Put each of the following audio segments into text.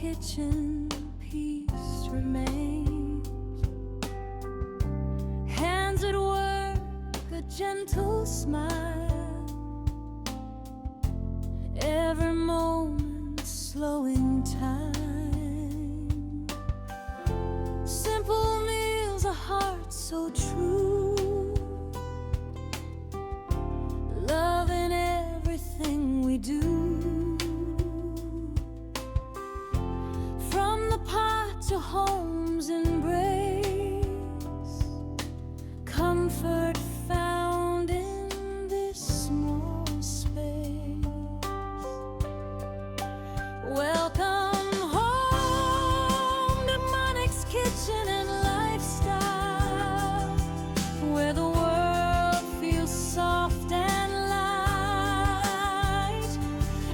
kitchen, peace remains. Hands at work, a gentle smile, every moment slowing time. Simple meals, a heart so true, love in everything we do. From the pot to home's embrace, comfort found in this small space. Welcome home to Monic's Kitchen and Lifestyle, where the world feels soft and light.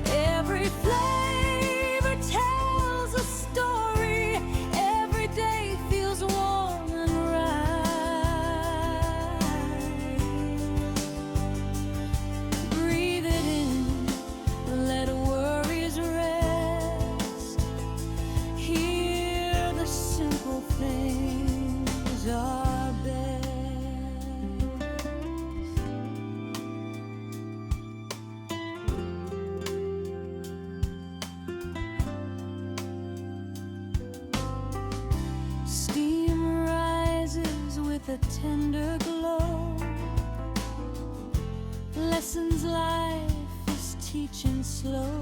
Every flavor tells a story, every day feels warm and right. Breathe it in, let worries rest. Here the simple things are best. Steam rises with a tender glow, lessons life is teaching slow.